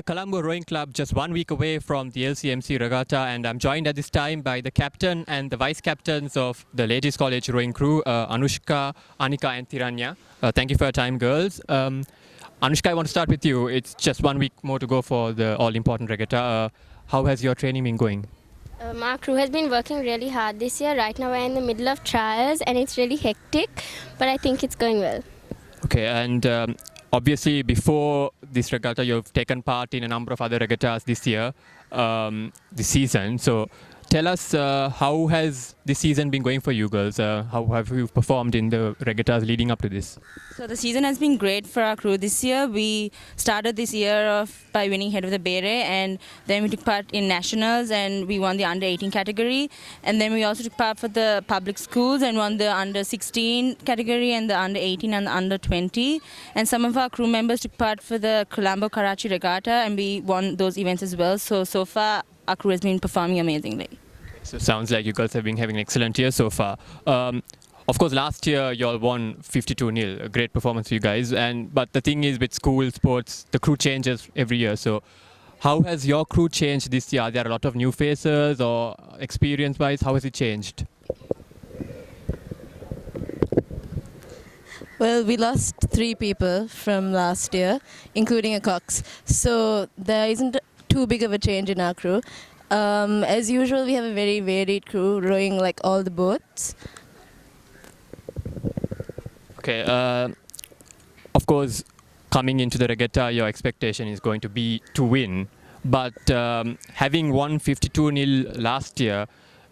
the Colombo Rowing Club, just 1 week away from the LCMC Regatta, and I'm joined at this time by the captain and the vice captains of the Ladies College Rowing Crew, Anushka, Anika and Tiranya. Thank you for your time, girls. Anushka, I want to start with you. It's just 1 week more to go for the all-important regatta. How has your training been going? Our crew has been working really hard this year. Right now we're in the middle of trials and it's really hectic, but I think it's going well. Okay, and obviously before this regatta you've taken part in a number of other regattas this year, this season. So tell us how has this season been going for you girls? How have you performed in the regattas leading up to this? So the season has been great for our crew this year. We started this year off by winning head of the ThePapare, and then we took part in nationals and we won the under 18 category, and then we also took part for the public schools and won the under 16 category and the under 18 and the under 20, and some of our crew members took part for the Colombo Karachi regatta and we won those events as well. So far our crew has been performing amazingly. So sounds like you girls have been having an excellent year so far. Of course, last year you all won 52-0, a great performance for you guys. But the thing is, with school sports, the crew changes every year. So how has your crew changed this year? Are there a lot of new faces, or experience-wise, how has it changed? Well, we lost 3 people from last year, including a cox. So there isn't too big of a change in our crew. As usual, we have a very varied crew rowing like all the boats. Okay, of course, coming into the regatta, your expectation is going to be to win. But having won 52-0 last year,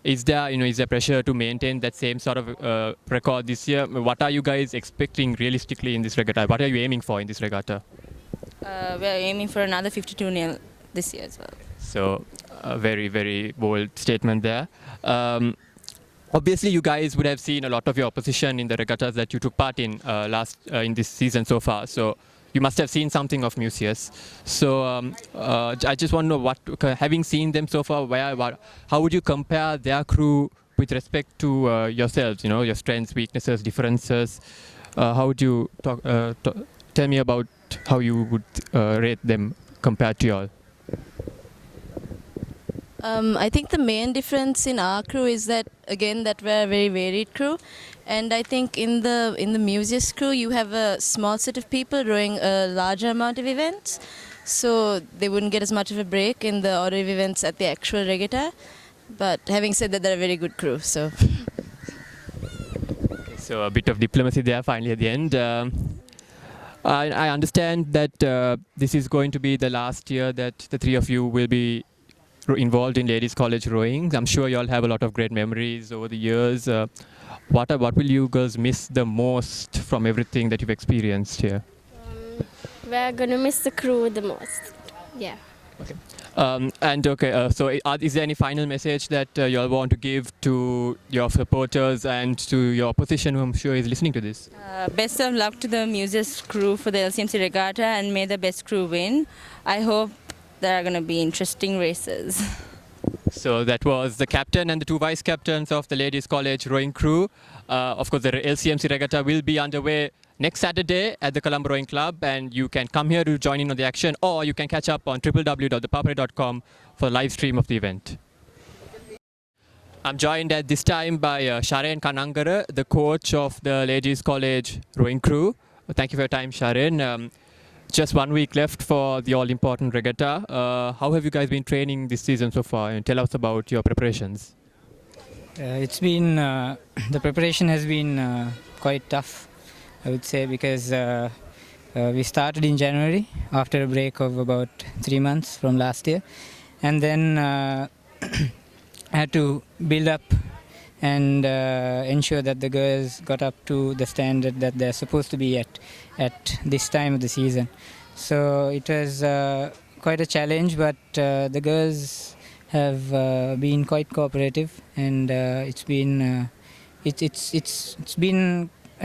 is there pressure to maintain that same sort of record this year? What are you guys expecting realistically in this regatta? What are you aiming for in this regatta? We are aiming for another 52-0 this year as well. So, a very, very bold statement there. Obviously, you guys would have seen a lot of your opposition in the regattas that you took part in in this season so far. So you must have seen something of Musaeus. So I just want to know, having seen them so far, how would you compare their crew with respect to yourselves? Your strengths, weaknesses, differences. How would you tell me about how you would rate them compared to y'all? I think the main difference in our crew is that, again, that we're a very varied crew. And I think in the Musaeus crew, you have a small set of people rowing a larger amount of events. So they wouldn't get as much of a break in the order of events at the actual regatta. But having said that, they're a very good crew. So, okay, so a bit of diplomacy there finally at the end. I understand that this is going to be the last year that the 3 of you will be involved in Ladies College rowing. I'm sure you all have a lot of great memories over the years. What will you girls miss the most from everything that you've experienced here? We're going to miss the crew the most. Yeah. Okay. So is there any final message that you all want to give to your supporters and to your opposition, who I'm sure is listening to this? Best of luck to the Musaeus crew for the LCMC regatta, and may the best crew win. I hope there are going to be interesting races. So that was the captain and the 2 vice captains of the Ladies College Rowing Crew. Of course, the LCMC Regatta will be underway next Saturday at the Colombo Rowing Club, and you can come here to join in on the action, or you can catch up on www.thepapare.com for a live stream of the event. I'm joined at this time by Sharen Kanangara, the coach of the Ladies College Rowing Crew. Thank you for your time, Sharen. Just 1 week left for the all-important regatta. How have you guys been training this season so far? And tell us about your preparations. It's been the preparation has been quite tough, I would say, because we started in January after a break of about 3 months from last year, and then had to build up and ensure that the girls got up to the standard that they're supposed to be at this time of the season. So it was quite a challenge, but the girls have been quite cooperative, and it's been a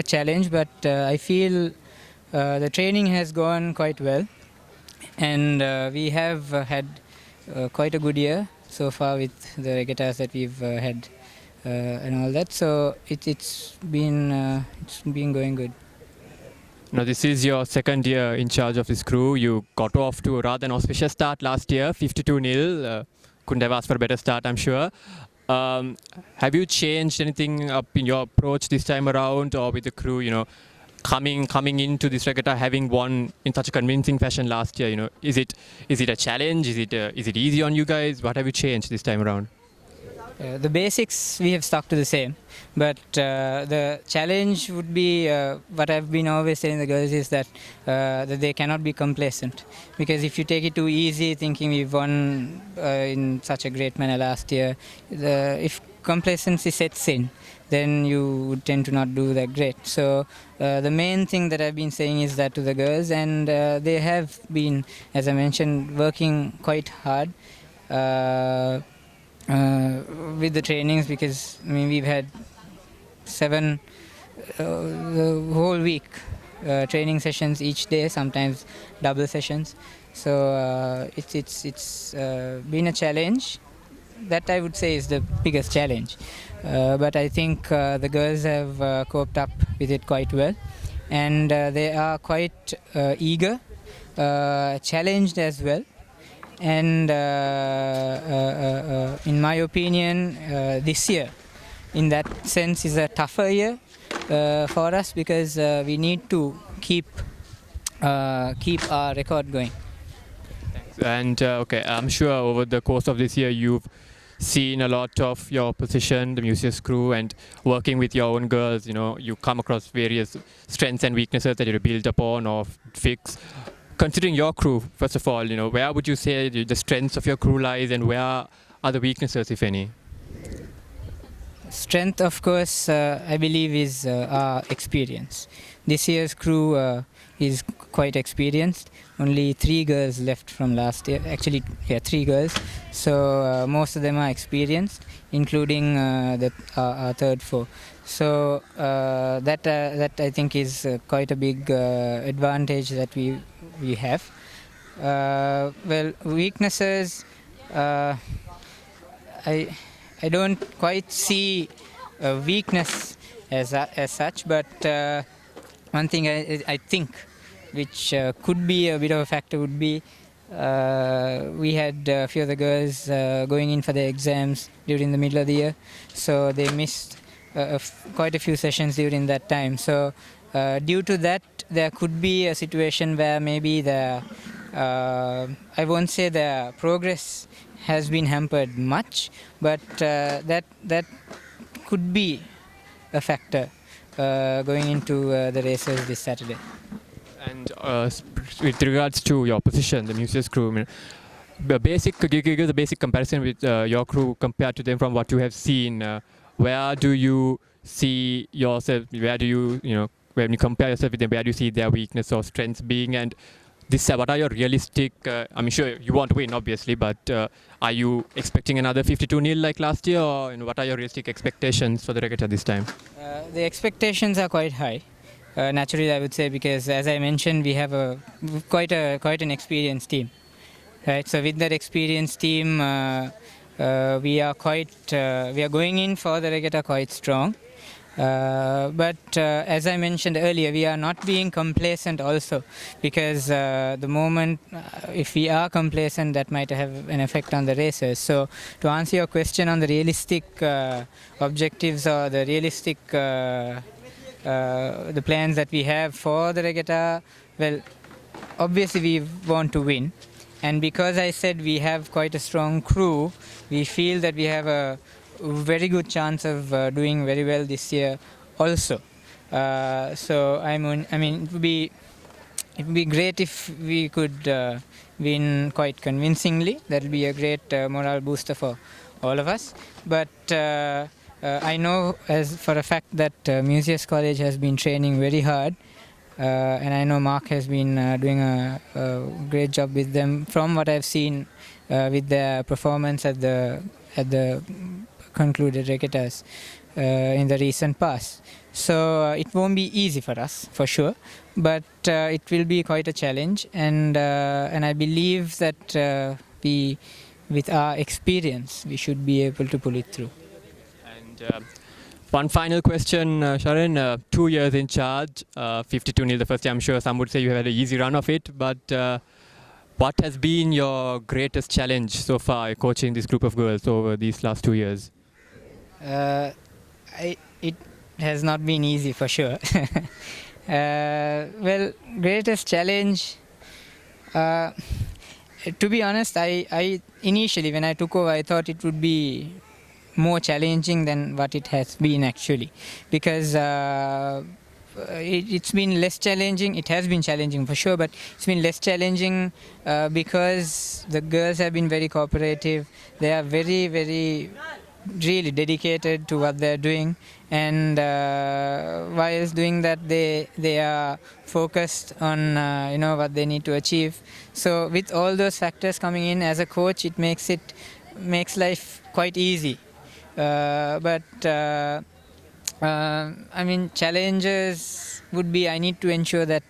challenge, but I feel the training has gone quite well, and we have had quite a good year so far with the regattas that we've had. And all that, so it's been going good. Now, this is your second year in charge of this crew. You got off to a rather auspicious start last year, 52-0. Couldn't have asked for a better start, I'm sure. Have you changed anything up in your approach this time around, or with the crew? Coming into this regatta, having won in such a convincing fashion last year. Is it a challenge? Is it easy on you guys? What have you changed this time around? The basics we have stuck to the same, but the challenge would be what I've been always telling the girls is that they cannot be complacent, because if you take it too easy thinking we've won in such a great manner last year, if complacency sets in, then you would tend to not do that great. So the main thing that I've been saying is that to the girls, and they have been, as I mentioned, working quite hard with the trainings, because we've had 7 the whole week training sessions each day, sometimes double sessions. So it's been a challenge. That I would say is the biggest challenge. But I think the girls have coped up with it quite well, and they are quite eager, challenged as well. And in my opinion, this year, in that sense, is a tougher year for us, because we need to keep our record going. And okay, I'm sure over the course of this year you've seen a lot of your position, the Musaeus crew, and working with your own girls. You come across various strengths and weaknesses that you build upon or fix. Considering your crew, first of all, where would you say the strengths of your crew lies, and where are the weaknesses, if any? Strength, of course, I believe is our experience. This year's crew is quite experienced. Only 3 girls left from last year. Actually, 3 girls. So most of them are experienced, including our third 4. So that I think is quite a big advantage that we have. Well, weaknesses, I don't quite see a weakness as such, but one thing I think which could be a bit of a factor would be we had a few of the girls going in for their exams during the middle of the year, so they missed quite a few sessions during that time. So due to that, there could be a situation where maybe I won't say the progress has been hampered much, but that could be a factor going into the races this Saturday. And with regards to your position, the Musaeus crew, could you give the basic comparison with your crew compared to them from what you have seen? Where do you see yourself? Where do you, when you compare yourself with them, where do you see their weakness or strengths being? And what are your realistic? I'm sure you want to win, obviously, but are you expecting another 52-0 like last year, or what are your realistic expectations for the regatta this time? The expectations are quite high. Naturally, I would say, because as I mentioned, we have quite an experienced team, right? So with that experienced team, we are going in for the regatta quite strong. But as I mentioned earlier, we are not being complacent also, because the moment if we are complacent, that might have an effect on the racers. So to answer your question on the realistic objectives or the realistic the plans that we have for the regatta, well, obviously we want to win, and because I said we have quite a strong crew, we feel that we have a very good chance of doing very well this year also. So it would be great if we could win quite convincingly. That will be a great morale booster for all of us. But I know as for a fact that Musaeus College has been training very hard, and I know Mark has been doing a great job with them from what I've seen with their performance at the concluded regattas in the recent past. So it won't be easy for us, for sure, but it will be quite a challenge, and I believe that with our experience, we should be able to pull it through. And One final question, Sharon. 2 years in charge, 52-0 the first time. I'm sure some would say you had an easy run of it, but what has been your greatest challenge so far coaching this group of girls over these last 2 years? It has not been easy for sure. Well, greatest challenge. To be honest, I initially when I took over, I thought it would be more challenging than what it has been actually, because it's been less challenging. It has been challenging for sure, but it's been less challenging because the girls have been very cooperative. They are very, very really dedicated to what they're doing, and whilst doing that they are focused on what they need to achieve. So with all those factors coming in, as a coach, it makes life quite easy. But I mean, challenges would be, I need to ensure that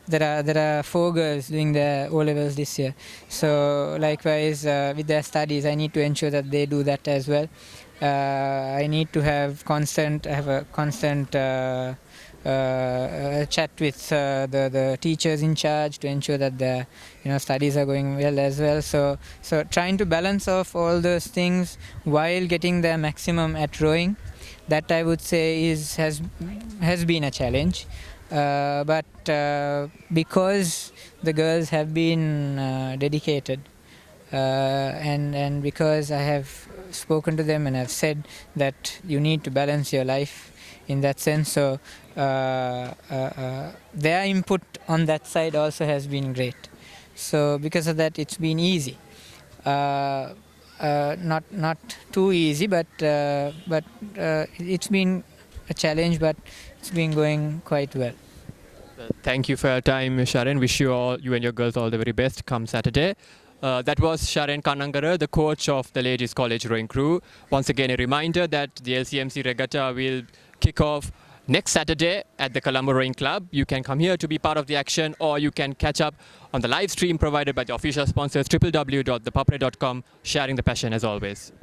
there are 4 girls doing their O-levels this year. So likewise with their studies, I need to ensure that they do that as well. I need to have a constant chat with the teachers in charge to ensure that their studies are going well as well. So trying to balance off all those things while getting their maximum at rowing, that I would say has been a challenge. But because the girls have been dedicated, and because I have spoken to them and have said that you need to balance your life in that sense, so their input on that side also has been great. So because of that, it's been easy. Not too easy, but it's been a challenge, but it's been going quite well. Thank you for your time, Sharon. Wish you and your girls all the very best come Saturday. That was Sharon Kanangara, the coach of the Ladies College rowing crew. Once again, a reminder that the LCMC Regatta will kick off next Saturday at the Colombo Rowing Club. You can come here to be part of the action, or you can catch up on the live stream provided by the official sponsors www.thepapare.com, sharing the passion as always.